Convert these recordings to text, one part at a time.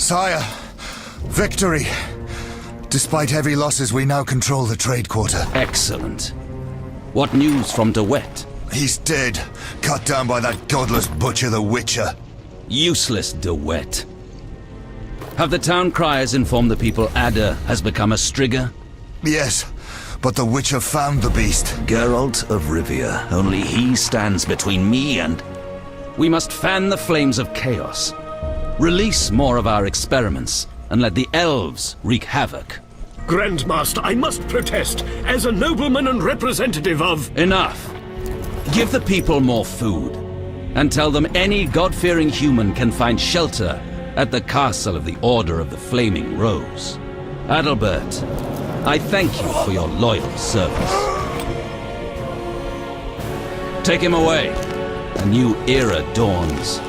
Sire, victory! Despite heavy losses, we now control the trade quarter. Excellent. What news from De Wet? He's dead, cut down by that godless butcher, the Witcher. Useless De Wet. Have the town criers informed the people Ada has become a Strigger? Yes, but the Witcher found the beast. Geralt of Rivia. Only he stands between me and... We must fan the flames of chaos. Release more of our experiments, and let the elves wreak havoc. Grandmaster, I must protest, as a nobleman and representative of... Enough! Give the people more food, and tell them any God-fearing human can find shelter at the castle of the Order of the Flaming Rose. Adalbert, I thank you for your loyal service. Take him away. A new era dawns.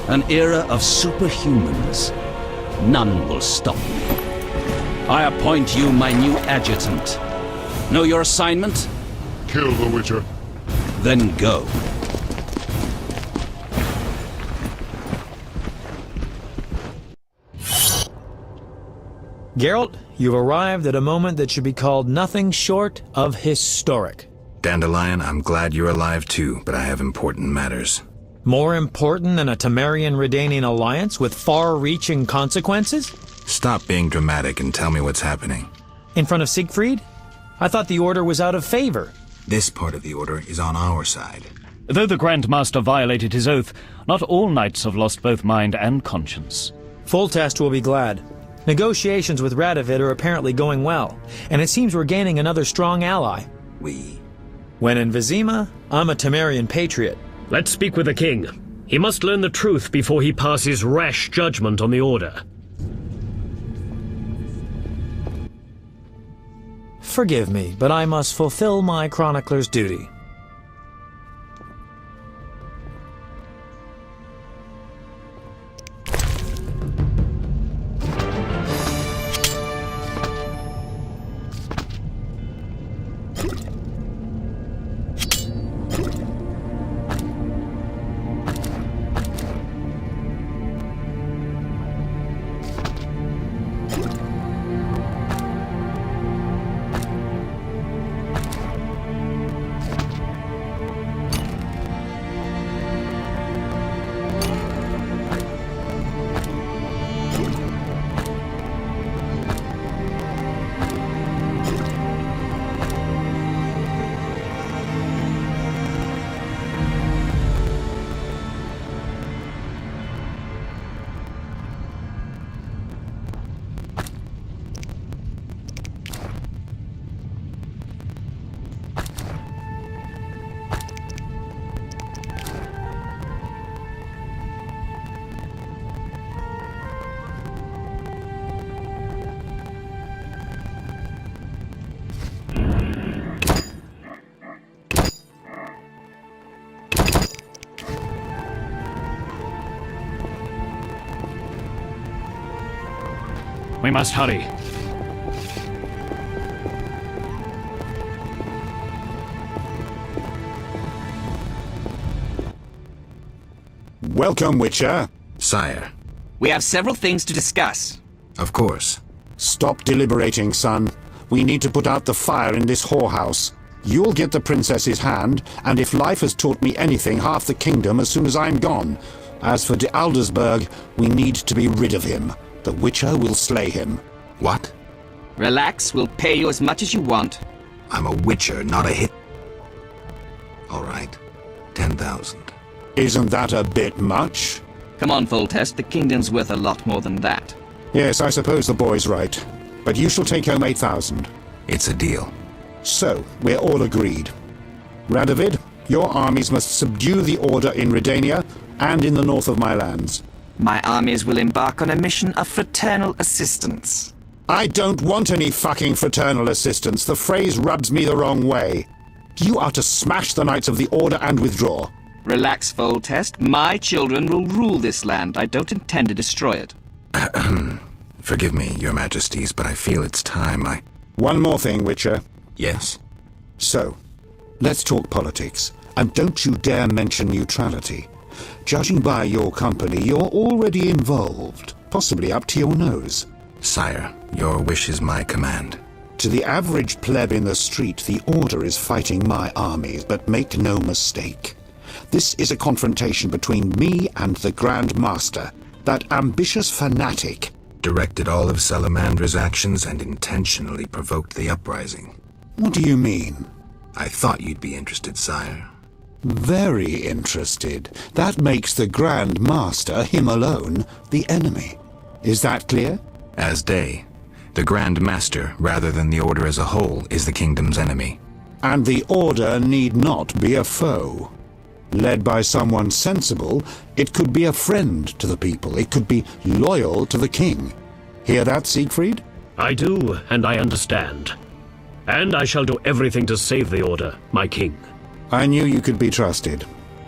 An era of superhumans. None will stop me. I appoint you my new adjutant. Know your assignment? Kill the Witcher. Then go. Geralt, you've arrived at a moment that should be called nothing short of historic. Dandelion, I'm glad you're alive too, but I have important matters. More important than a Temerian-Redanian alliance with far-reaching consequences? Stop being dramatic and tell me what's happening. In front of Siegfried? I thought the Order was out of favor. This part of the Order is on our side. Though the Grand Master violated his oath, not all knights have lost both mind and conscience. Foltest will be glad. Negotiations with Radovid are apparently going well, and it seems we're gaining another strong ally. When in Vizima, I'm a Temerian patriot. Let's speak with the king. He must learn the truth before he passes rash judgment on the Order. Forgive me, but I must fulfill my chronicler's duty. We must hurry. Welcome, Witcher. Sire. We have several things to discuss. Of course. Stop deliberating, son. We need to put out the fire in this whorehouse. You'll get the princess's hand, and if life has taught me anything, half the kingdom as soon as I'm gone. As for de Aldersberg, we need to be rid of him. The Witcher will slay him. What? Relax, we'll pay you as much as you want. I'm a Witcher, not a hit. All right. 10,000. Isn't that a bit much? Come on, Foltest, the kingdom's worth a lot more than that. Yes, I suppose the boy's right. But you shall take home 8,000. It's a deal. So, we're all agreed. Radovid, your armies must subdue the Order in Redania and in the north of my lands. My armies will embark on a mission of fraternal assistance. I don't want any fucking fraternal assistance. The phrase rubs me the wrong way. You are to smash the Knights of the Order and withdraw. Relax, Foltest. My children will rule this land. I don't intend to destroy it. Forgive me, your majesties, but I feel it's time One more thing, Witcher. Yes? So, let's talk politics. And don't you dare mention neutrality. Judging by your company, you're already involved. possibly up to your nose. Sire, your wish is my command. To the average pleb in the street, the Order is fighting my armies, but make no mistake. This is a confrontation between me and the Grand Master, that ambitious fanatic. Directed all of Salamandra's actions and intentionally provoked the uprising. What do you mean? I thought you'd be interested, sire. Very interested. That makes the Grand Master, him alone, the enemy. Is that clear? As day. The Grand Master, rather than the Order as a whole, is the kingdom's enemy. And the Order need not be a foe. Led by someone sensible, it could be a friend to the people. It could be loyal to the king. Hear that, Siegfried? I do, and I understand. And I shall do everything to save the Order, my king. I knew you could be trusted.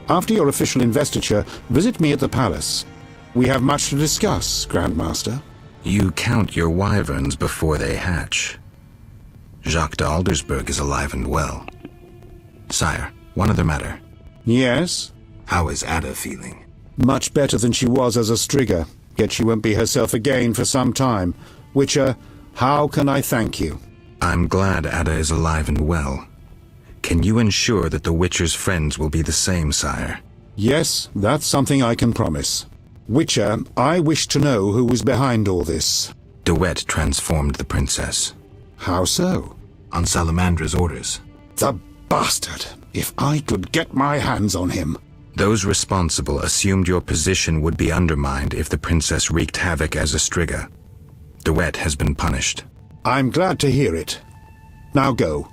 After your official investiture, visit me at the palace. We have much to discuss, Grand Master. You count your wyverns before they hatch. Jacques de Aldersberg is alive and well. Sire, one other matter. Yes? How is Ada feeling? Much better than she was as a Strigger, yet she won't be herself again for some time. Witcher, how can I thank you? I'm glad Ada is alive and well. Can you ensure that the Witcher's friends will be the same, sire? Yes, that's something I can promise. Witcher, I wish to know who was behind all this. De Wet transformed the princess. How so? On Salamandra's orders. The bastard! If I could get my hands on him. Those responsible assumed your position would be undermined if the princess wreaked havoc as a Striga. De Wet has been punished. I'm glad to hear it. Now go.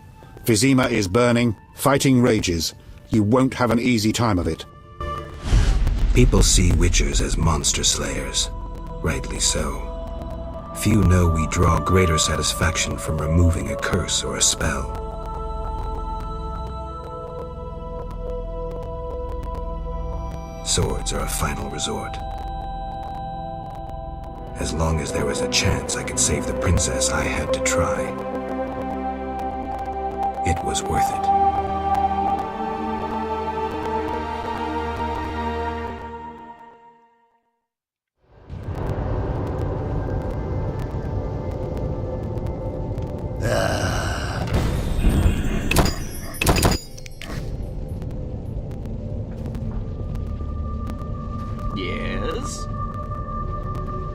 Vizima is burning, fighting rages. You won't have an easy time of it. People see Witchers as monster slayers. Rightly so. Few know we draw greater satisfaction from removing a curse or a spell. Swords are a final resort. As long as there was a chance I could save the princess, I had to try. It was worth it. Yes?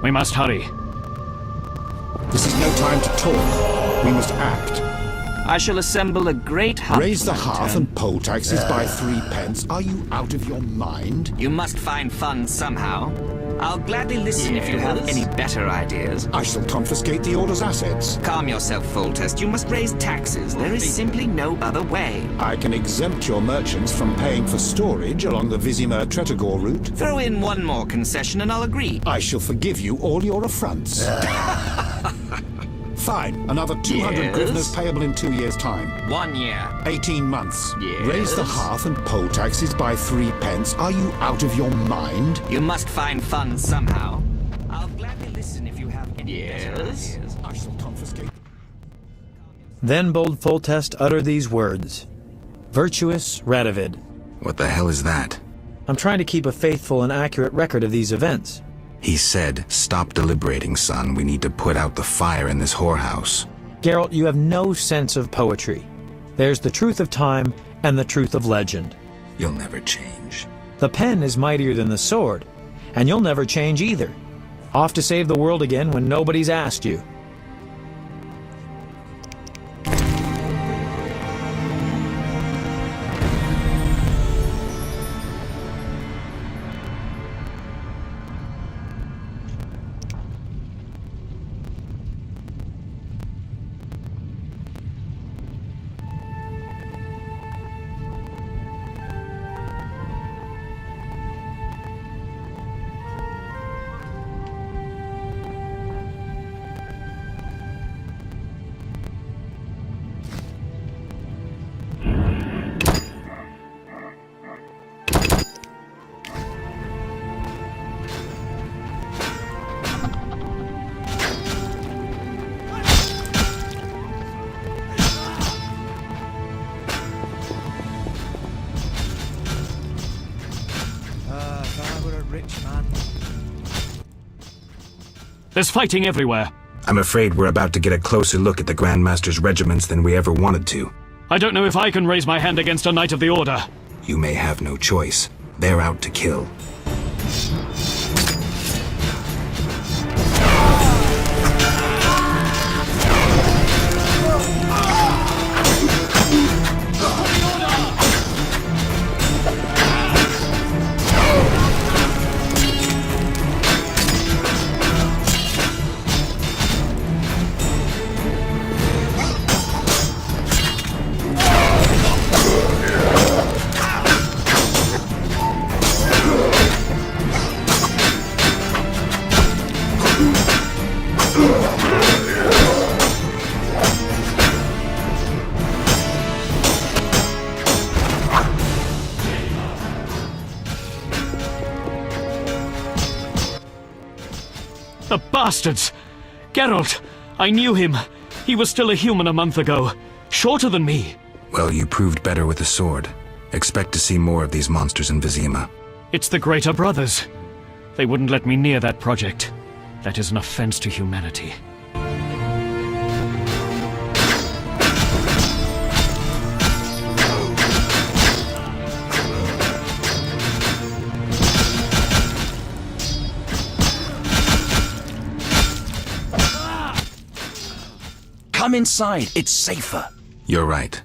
We must hurry. This is no time to talk. We must act. I shall assemble a great hunt. Raise the hearth Wellington. and poll taxes by 3 pence. Are you out of your mind? You must find funds somehow. I'll gladly listen if you have any better ideas. I shall confiscate the Order's assets. Calm yourself, Foltest. You must raise taxes. There is simply no other way. I can exempt your merchants from paying for storage along the Vizima-Tretogor route. Throw in one more concession and I'll agree. I shall forgive you all your affronts. Fine, another 200 Yes? grivnas payable in 2 years' time. 1 year. 18 months. Yes? Raise the hearth and poll taxes by 3 pence. Are you out of your mind? You must find funds somehow. I'll gladly listen if you have any better ideas. I shall confiscate. Then bold Foltest uttered these words. Virtuous Radovid. What the hell is that? I'm trying to keep a faithful and accurate record of these events. He said, "Stop deliberating, son. We need to put out the fire in this whorehouse." Geralt, you have no sense of poetry. There's the truth of time and the truth of legend. You'll never change. The pen is mightier than the sword, and you'll never change either. Off to save the world again when nobody's asked you. There's fighting everywhere. I'm afraid we're about to get a closer look at the Grandmaster's regiments than we ever wanted to. I don't know if I can raise my hand against a Knight of the Order. You may have no choice. They're out to kill. The bastards! Geralt! I knew him. He was still a human a month ago. Shorter than me. Well, you proved better with a sword. Expect to see more of these monsters in Vizima. It's the Greater Brothers. They wouldn't let me near that project. That is an offense to humanity. Come inside, it's safer. You're right.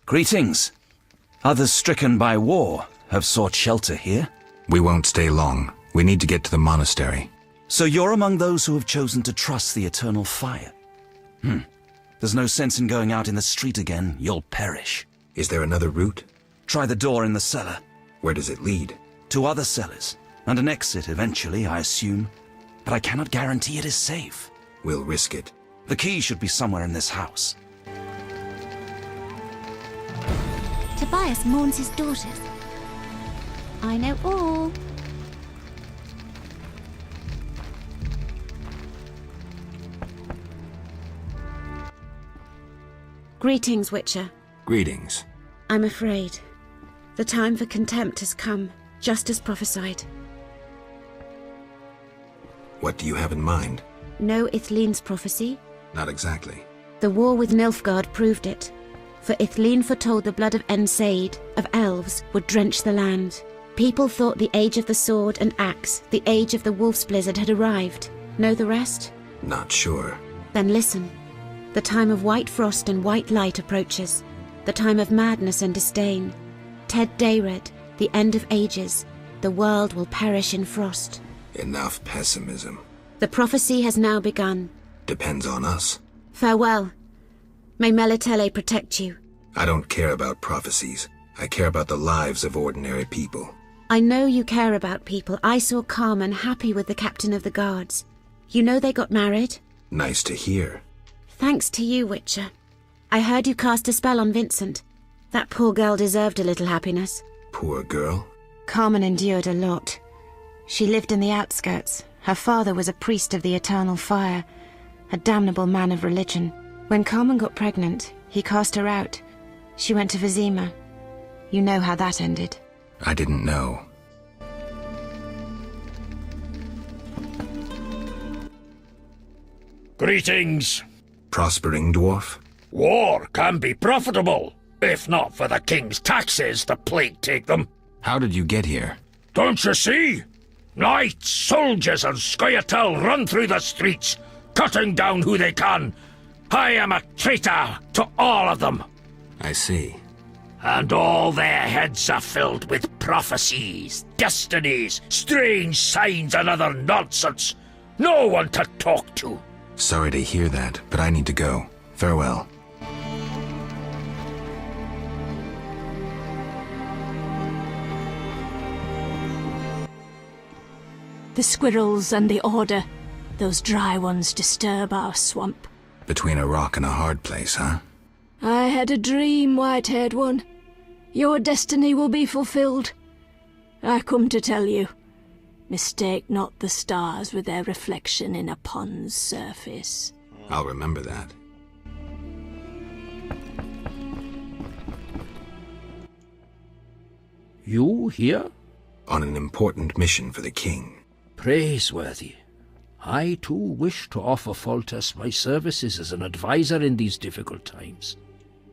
Greetings. Others stricken by war have sought shelter here. We won't stay long. We need to get to the monastery. So you're among those who have chosen to trust the eternal fire. There's no sense in going out in the street again. You'll perish. Is there another route? Try the door in the cellar. Where does it lead? To other cellars, and an exit eventually, I assume. But I cannot guarantee it is safe. We'll risk it. The key should be somewhere in this house. Tobias mourns his daughters. I know all. Greetings, Witcher. Greetings. I'm afraid. The time for contempt has come, just as prophesied. What do you have in mind? Know Ithleen's prophecy? Not exactly. The war with Nilfgaard proved it. For Ithleen foretold the blood of Ensaid, of elves, would drench the land. People thought the age of the sword and axe, the age of the wolf's blizzard had arrived. Know the rest? Not sure. Then listen. The time of white frost and white light approaches. The time of madness and disdain. Ted Dayred, the end of ages. The world will perish in frost. Enough pessimism. The prophecy has now begun. Depends on us. Farewell. May Melitele protect you. I don't care about prophecies. I care about the lives of ordinary people. I know you care about people. I saw Carmen happy with the captain of the guards. You know they got married? Nice to hear. Thanks to you, Witcher. I heard you cast a spell on Vincent. That poor girl deserved a little happiness. Poor girl? Carmen endured a lot. She lived in the outskirts. Her father was a priest of the eternal fire, a damnable man of religion. When Carmen got pregnant, he cast her out. She went to Vizima. You know how that ended. I didn't know. Greetings. Prospering dwarf? War can be profitable, if not for the king's taxes, the plague take them. How did you get here? Don't you see? Knights, soldiers, and Scoia'tael run through the streets, cutting down who they can. I am a traitor to all of them. I see. And all their heads are filled with prophecies, destinies, strange signs, and other nonsense. No one to talk to. Sorry to hear that, but I need to go. Farewell. The squirrels and the order. Those dry ones disturb our swamp. Between a rock and a hard place, huh? I had a dream, white-haired one. Your destiny will be fulfilled. I come to tell you. Mistake not the stars with their reflection in a pond's surface. I'll remember that. You here? On an important mission for the king. Praiseworthy. I too wish to offer Foltest my services as an advisor in these difficult times.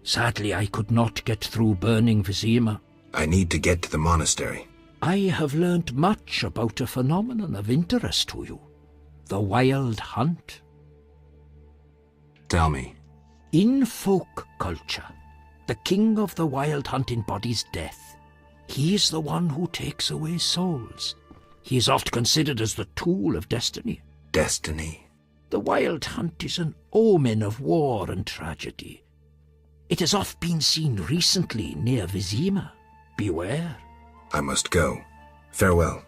Sadly, I could not get through burning Vizima. I need to get to the monastery. I have learned much about a phenomenon of interest to you. The Wild Hunt. Tell me. In folk culture, the king of the Wild Hunt embodies death. He is the one who takes away souls. He is oft considered as the tool of destiny. Destiny? The Wild Hunt is an omen of war and tragedy. It has oft been seen recently near Vizima. Beware. I must go. Farewell.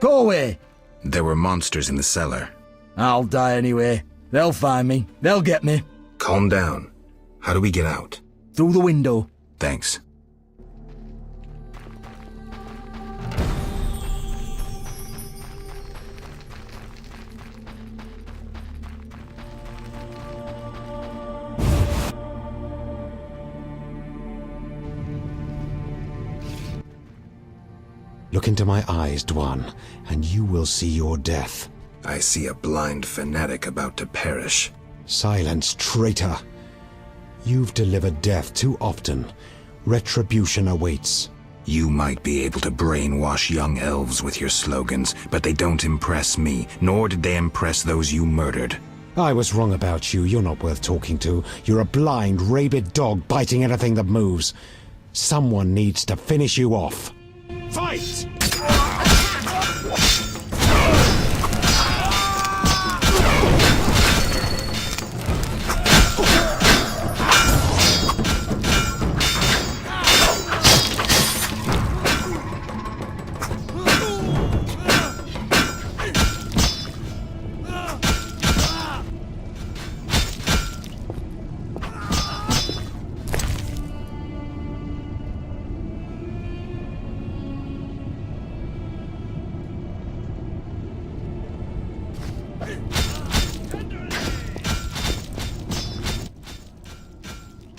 Go away! There were monsters in the cellar. I'll die anyway. They'll find me. They'll get me. Calm down. How do we get out? Through the window. Thanks. Look into my eyes, Dwan, and you will see your death. I see a blind fanatic about to perish. Silence, traitor! You've delivered death too often. Retribution awaits. You might be able to brainwash young elves with your slogans, but they don't impress me, nor did they impress those you murdered. I was wrong about you. You're not worth talking to. You're a blind, rabid dog biting anything that moves. Someone needs to finish you off. Fight!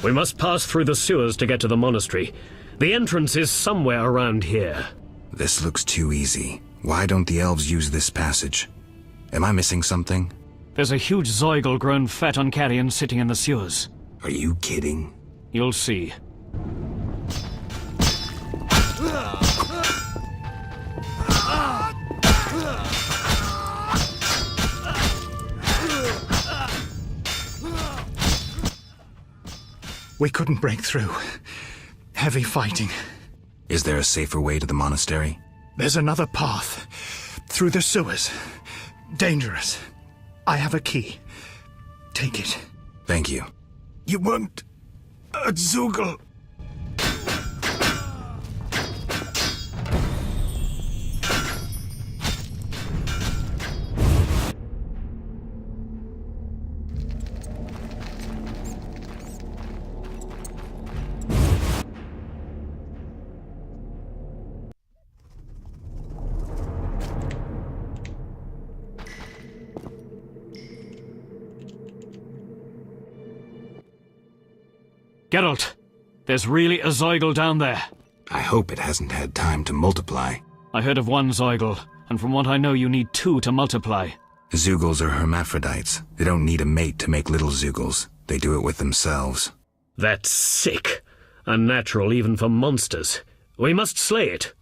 We must pass through the sewers to get to the monastery. The entrance is somewhere around here. This looks too easy. Why don't the elves use this passage? Am I missing something? There's a huge Zeugl grown fat on carrion sitting in the sewers. Are you kidding? You'll see. We couldn't break through. Heavy fighting. Is there a safer way to the monastery? There's another path. Through the sewers. Dangerous. I have a key. Take it. Thank you. You weren't a Zugel. Geralt, there's really a Zeugel down there. I hope it hasn't had time to multiply. I heard of one Zeugel, and from what I know you need 2 to multiply. Zeugels are hermaphrodites. They don't need a mate to make little Zeugels. They do it with themselves. That's sick. Unnatural even for monsters. We must slay it.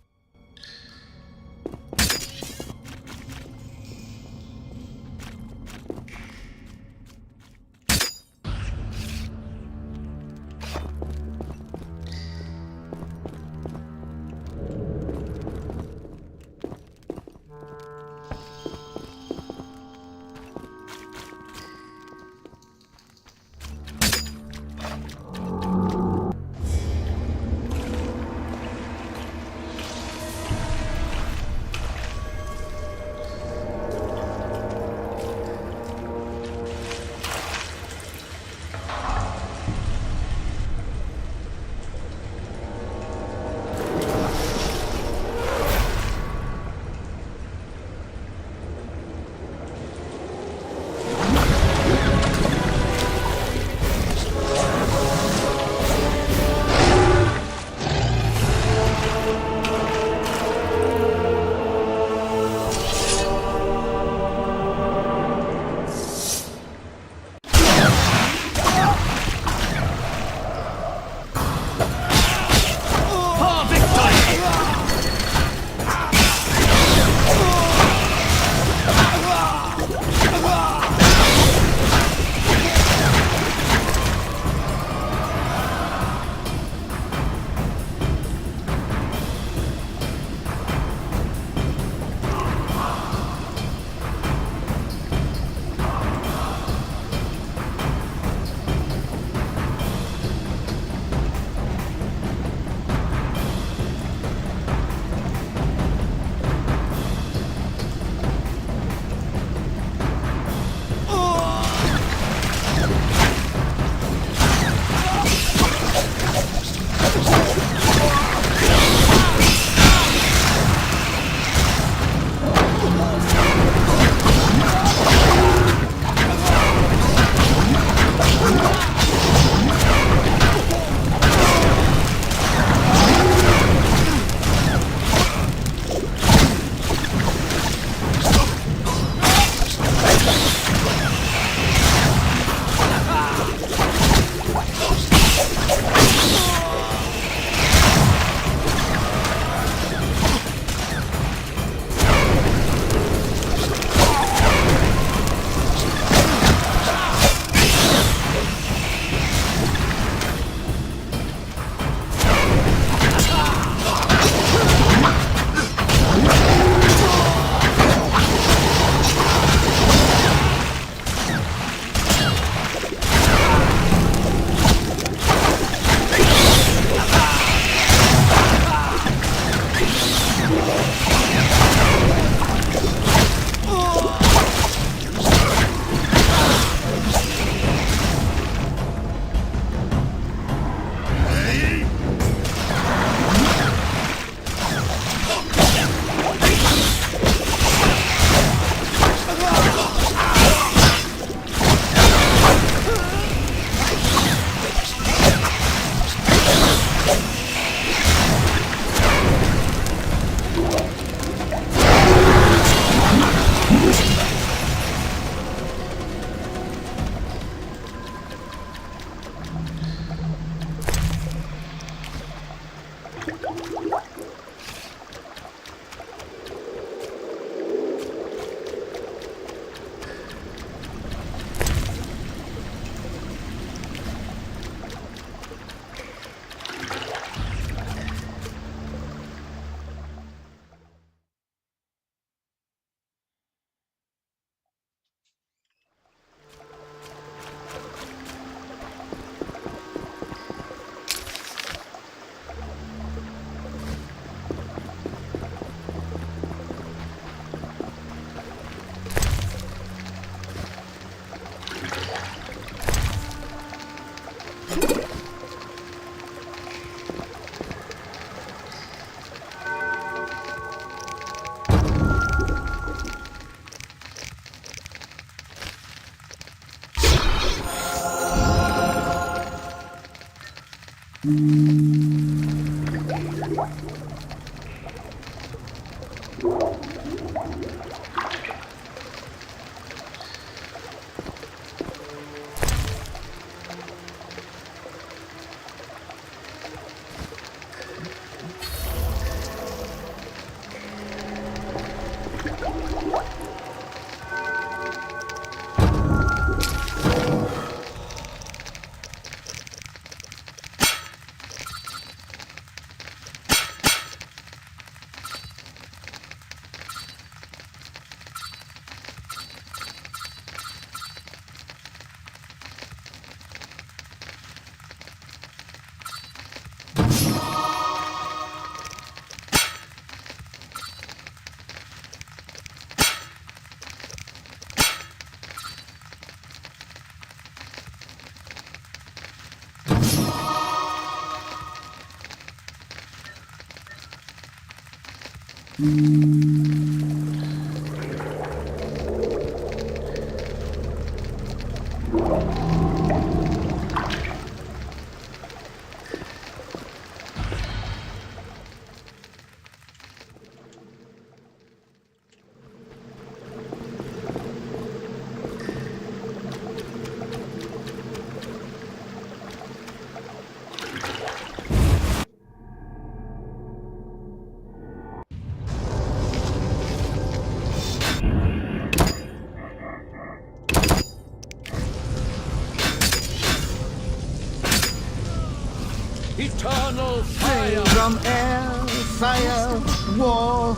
Eternal fire! From air, fire, war.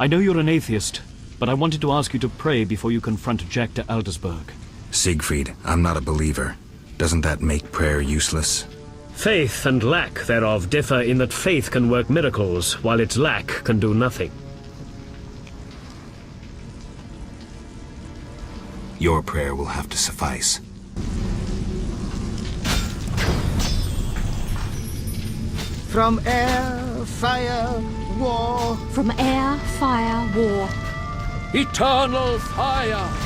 I know you're an atheist, but I wanted to ask you to pray before you confront Jack de Aldersberg. Siegfried, I'm not a believer. Doesn't that make prayer useless? Faith and lack thereof differ in that faith can work miracles, while its lack can do nothing. Your prayer will have to suffice. From air, fire, war. From air, fire, war. Eternal fire!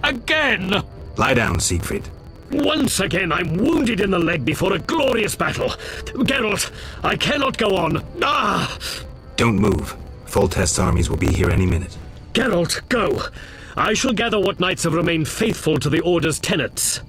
Again! Lie down, Siegfried. Once again I'm wounded in the leg before a glorious battle. Geralt, I cannot go on. Ah! Don't move. Foltest's armies will be here any minute. Geralt, go. I shall gather what knights have remained faithful to the Order's tenets.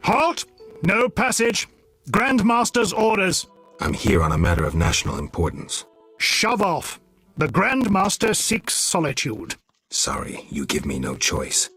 Halt! No passage. Grandmaster's orders. I'm here on a matter of national importance. Shove off. The Grandmaster seeks solitude. Sorry, you give me no choice.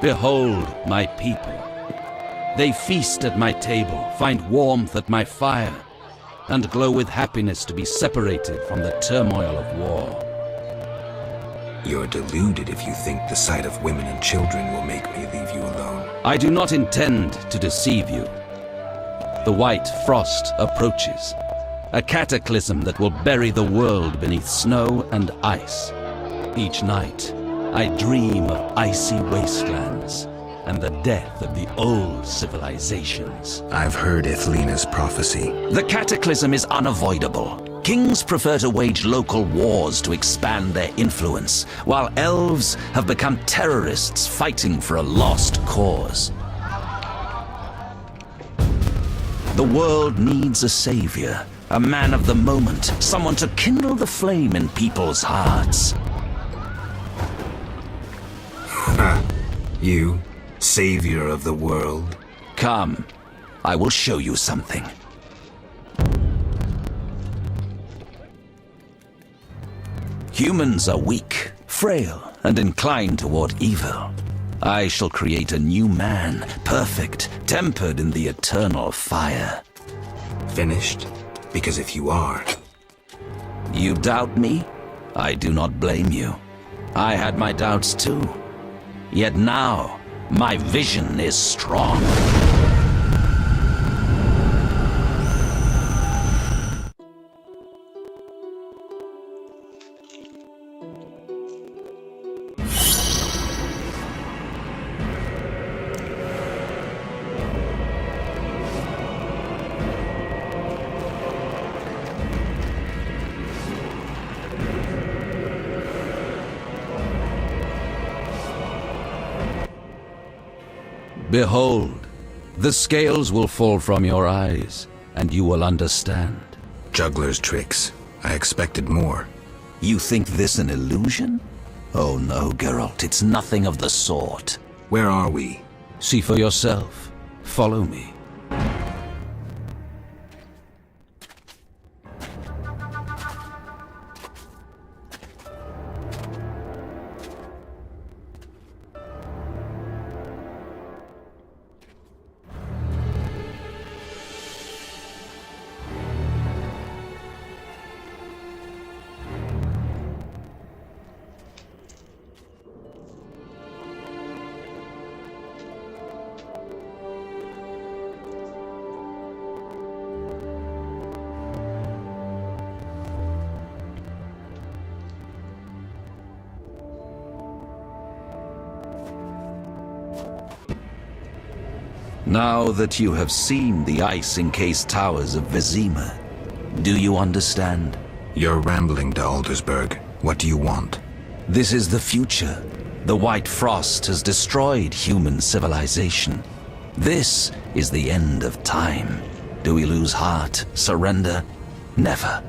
Behold my people. They feast at my table, find warmth at my fire, and glow with happiness to be separated from the turmoil of war. You're deluded if you think the sight of women and children will make me leave you alone. I do not intend to deceive you. The white frost approaches, a cataclysm that will bury the world beneath snow and ice. Each night, I dream of icy wastelands and the death of the old civilizations. I've heard Ithlina's prophecy. The cataclysm is unavoidable. Kings prefer to wage local wars to expand their influence, while elves have become terrorists fighting for a lost cause. The world needs a savior, a man of the moment, someone to kindle the flame in people's hearts. You, savior of the world? Come, I will show you something. Humans are weak, frail, and inclined toward evil. I shall create a new man, perfect, tempered in the eternal fire. Finished? Because if you are... You doubt me? I do not blame you. I had my doubts too. Yet now, my vision is strong. Behold, the scales will fall from your eyes, and you will understand. Juggler's tricks. I expected more. You think this an illusion? Oh no, Geralt, it's nothing of the sort. Where are we? See for yourself. Follow me. Now that you have seen the ice-encased towers of Vizima, do you understand? You're rambling to Aldersburg. What do you want? This is the future. The White Frost has destroyed human civilization. This is the end of time. Do we lose heart, surrender? Never.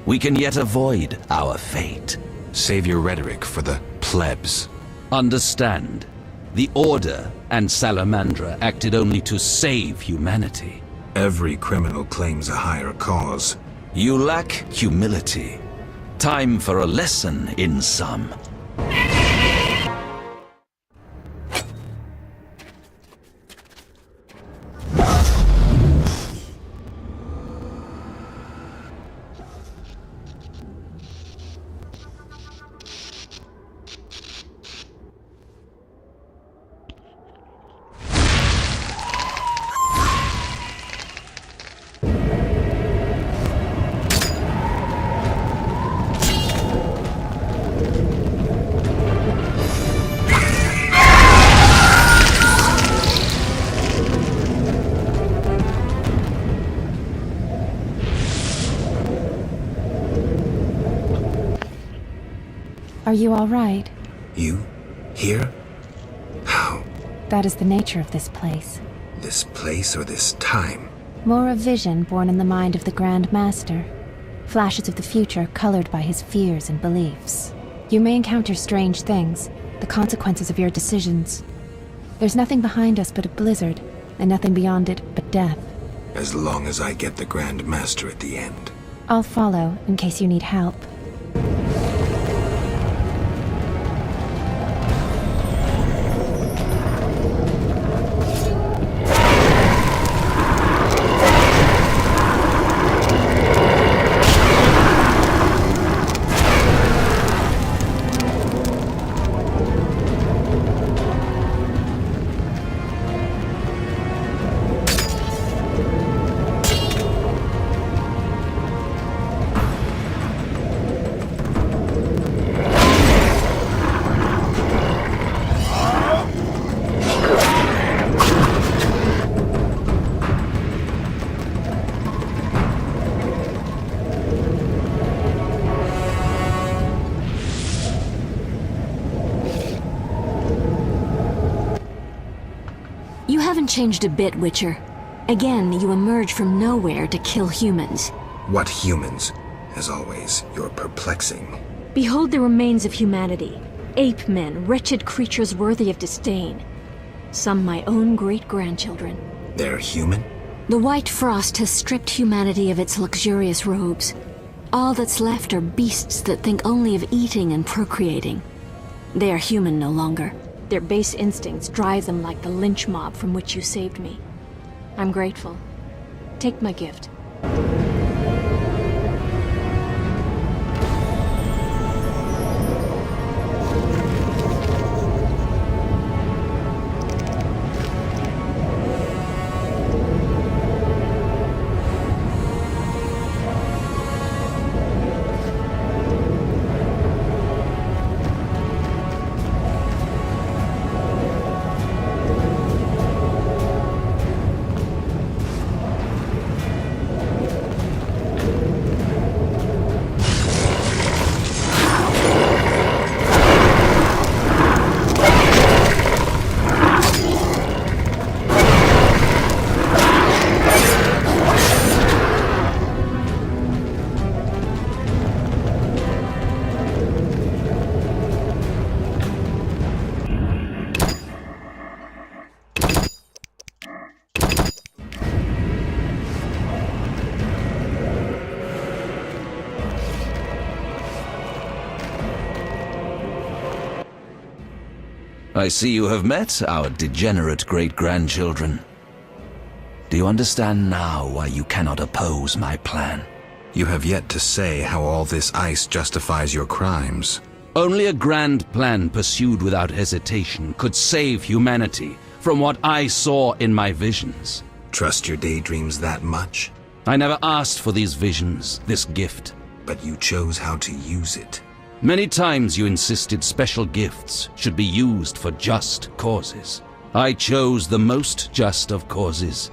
We can yet avoid our fate. Save your rhetoric for the plebs. Understand, the Order and Salamandra acted only to save humanity. Every criminal claims a higher cause. You lack humility. Time for a lesson in some. Are you all right? You? Here? How? That is the nature of this place. This place or this time? More a vision born in the mind of the Grand Master. Flashes of the future colored by his fears and beliefs. You may encounter strange things, the consequences of your decisions. There's nothing behind us but a blizzard, and nothing beyond it but death. As long as I get the Grand Master at the end. I'll follow in case you need help. You haven't changed a bit, Witcher. Again, you emerge from nowhere to kill humans. What humans? As always, you're perplexing. Behold the remains of humanity. Ape men, wretched creatures worthy of disdain. Some my own great-grandchildren. They're human? The White Frost has stripped humanity of its luxurious robes. All that's left are beasts that think only of eating and procreating. They are human no longer. Their base instincts drive them like the lynch mob from which you saved me. I'm grateful. Take my gift. I see you have met our degenerate great-grandchildren. Do you understand now why you cannot oppose my plan? You have yet to say how all this ice justifies your crimes. Only a grand plan pursued without hesitation could save humanity from what I saw in my visions. Trust your daydreams that much? I never asked for these visions, this gift. But you chose how to use it. Many times you insisted special gifts should be used for just causes. I chose the most just of causes,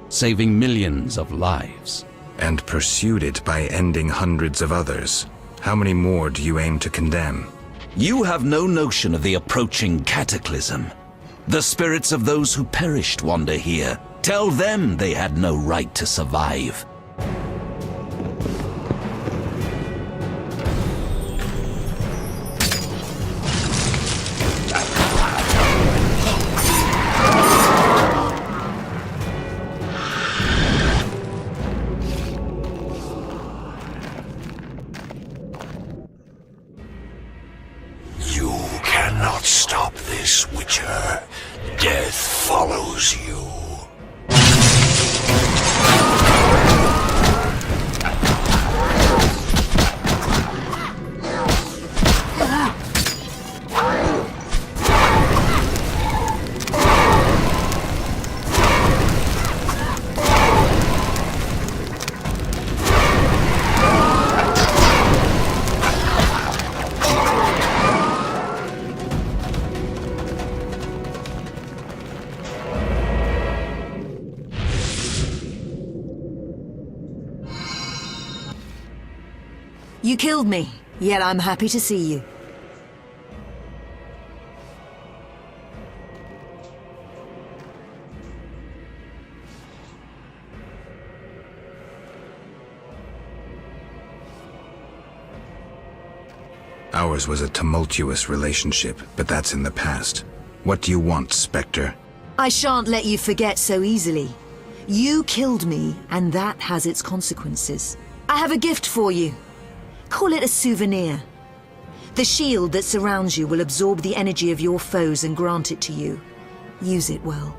saving millions of lives. And pursued it by ending hundreds of others. How many more do you aim to condemn? You have no notion of the approaching cataclysm. The spirits of those who perished wander here. Tell them they had no right to survive. You cannot stop this, Witcher. Death follows you. You killed me, yet I'm happy to see you. Ours was a tumultuous relationship, but that's in the past. What do you want, Spectre? I shan't let you forget so easily. You killed me, and that has its consequences. I have a gift for you. Call it a souvenir. The shield that surrounds you will absorb the energy of your foes and grant it to you. Use it well.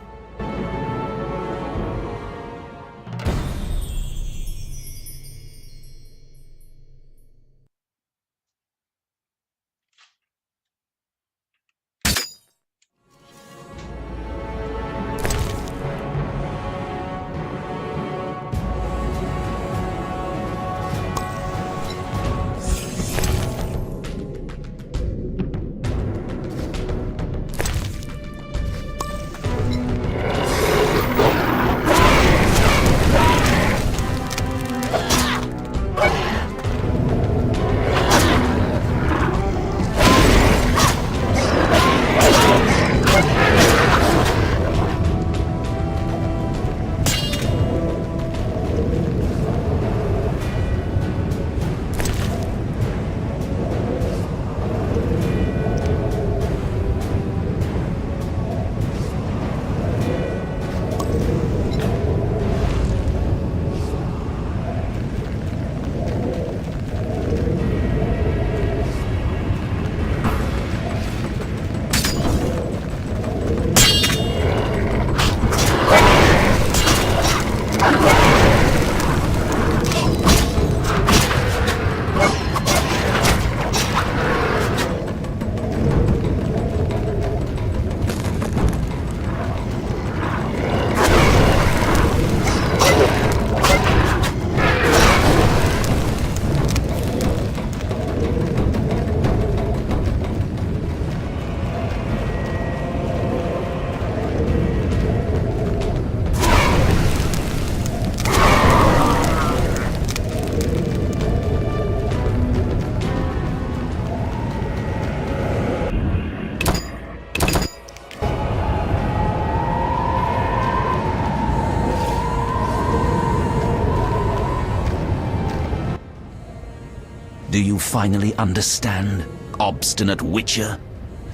Do you finally understand, obstinate Witcher?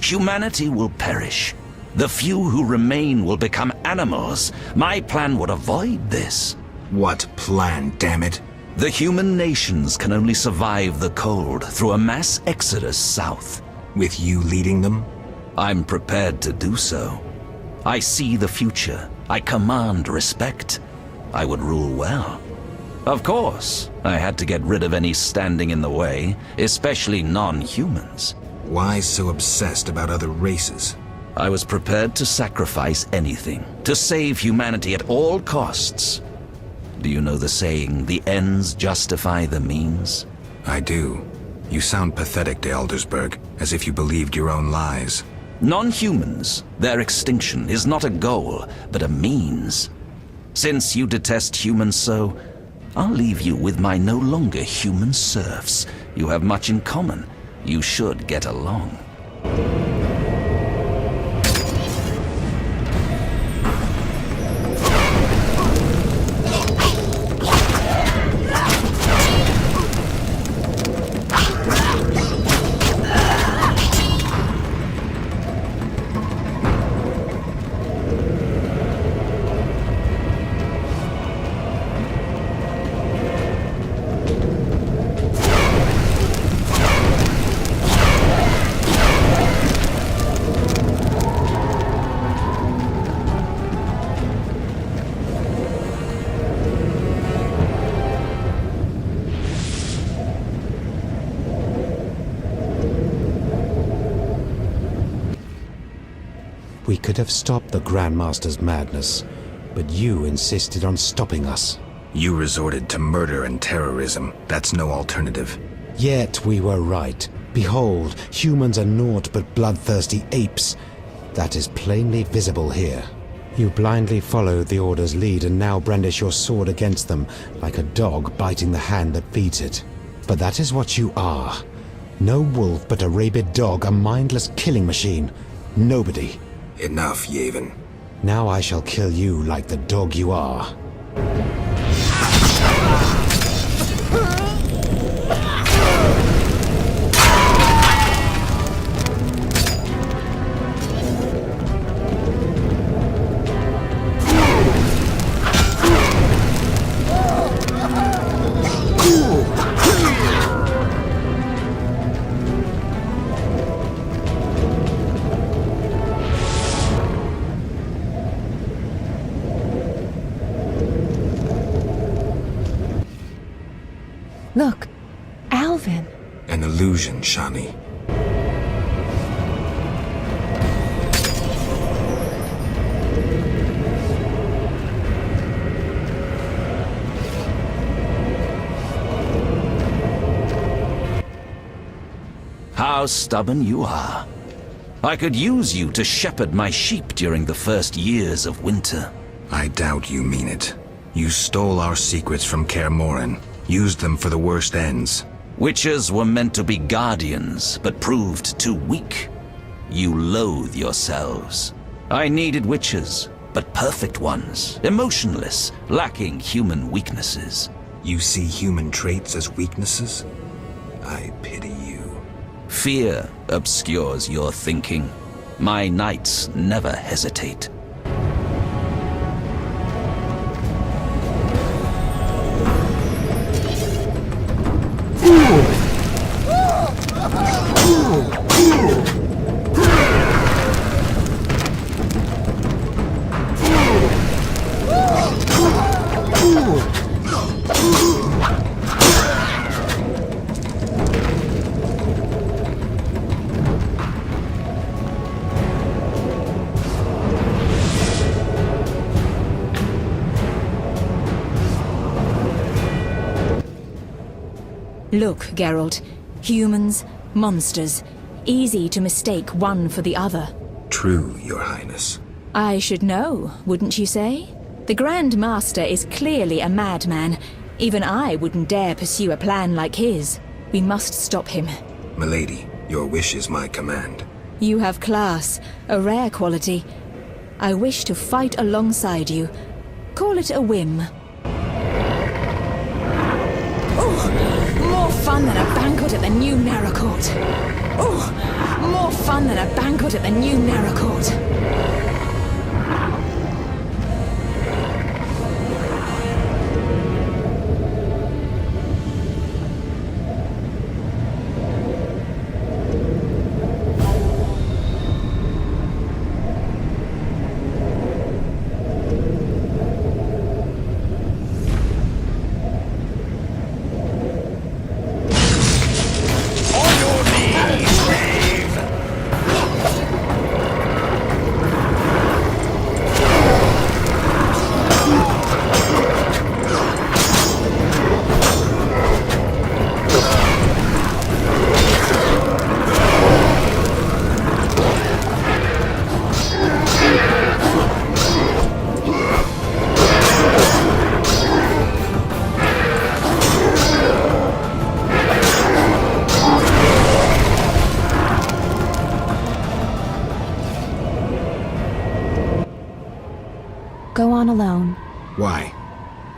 Humanity will perish. The few who remain will become animals. My plan would avoid this. What plan, damn it? The human nations can only survive the cold through a mass exodus south. With you leading them? I'm prepared to do so. I see the future. I command respect. I would rule well. Of course, I had to get rid of any standing in the way, especially non-humans. Why so obsessed about other races? I was prepared to sacrifice anything, to save humanity at all costs. Do you know the saying, the ends justify the means? I do. You sound pathetic to Eldersburg, as if you believed your own lies. Non-humans, their extinction is not a goal, but a means. Since you detest humans so, I'll leave you with my no longer human serfs. You have much in common. you should get along. We could have stopped the Grandmaster's madness, but you insisted on stopping us. You resorted to murder and terrorism. That's no alternative. Yet we were right. Behold, humans are naught but bloodthirsty apes. That is plainly visible here. You blindly followed the Order's lead and now brandish your sword against them, like a dog biting the hand that feeds it. But that is what you are. No wolf but a rabid dog, a mindless killing machine. Nobody. Enough, Yavin. Now I shall kill you like the dog you are. Look, Alvin. An illusion, Shani. How stubborn you are. I could use you to shepherd my sheep during the first years of winter. I doubt you mean it. You stole our secrets from Kaer Morhen. Used them for the worst ends. Witches were meant to be guardians, but proved too weak. You loathe yourselves. I needed witches, but perfect ones, emotionless, lacking human weaknesses. You see human traits as weaknesses? I pity you. Fear obscures your thinking. My knights never hesitate. Look, Geralt. Humans, monsters. Easy to mistake one for the other. True, Your Highness. I should know, wouldn't you say? The Grand Master is clearly a madman. Even I wouldn't dare pursue a plan like his. We must stop him. Milady, your wish is my command. You have class, a rare quality. I wish to fight alongside you. Call it a whim. More fun than a banquet at the new Naracourt. Oh, more fun than a banquet at the new Naracourt.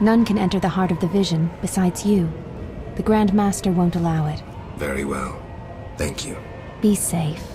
None can enter the heart of the vision besides you. The Grand Master won't allow it. Very well. Thank you. Be safe.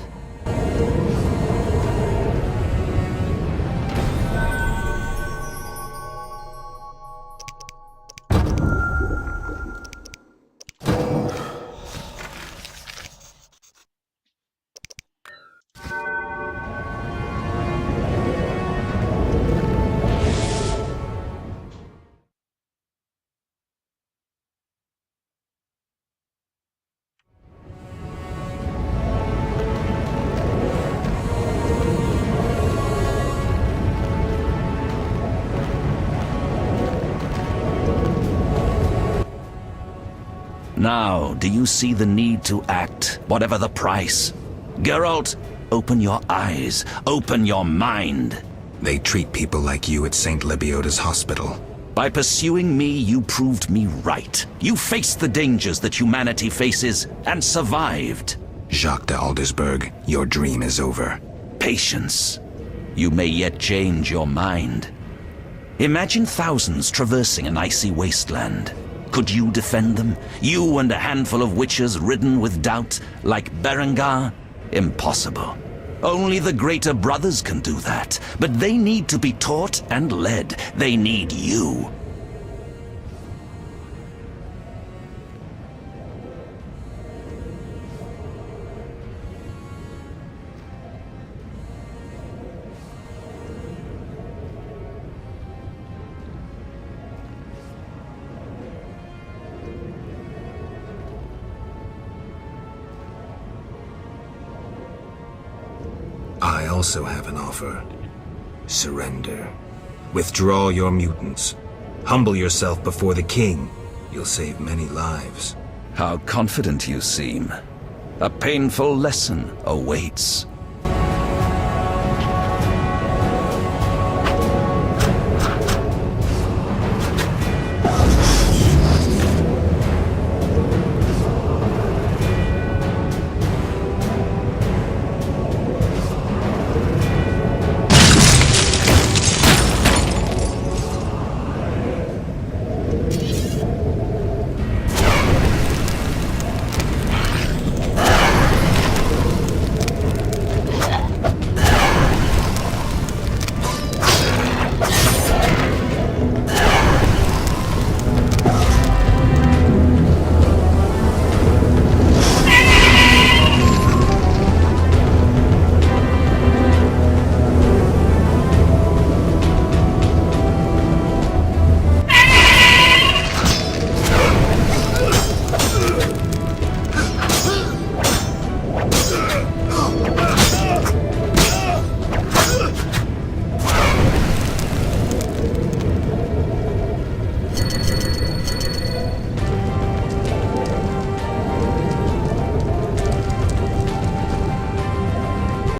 Now, do you see the need to act, whatever the price? Geralt, open your eyes, open your mind. They treat people like you at St. Lebioda's hospital. By pursuing me, you proved me right. You faced the dangers that humanity faces and survived. Jacques de Aldersberg, your dream is over. Patience. You may yet change your mind. Imagine thousands traversing an icy wasteland. Could you defend them? You and a handful of witches ridden with doubt, like Berengar? Impossible. Only the greater brothers can do that. But they need to be taught and led. They need you. I also have an offer. Surrender. Withdraw your mutants. Humble yourself before the king. You'll save many lives. How confident you seem. A painful lesson awaits.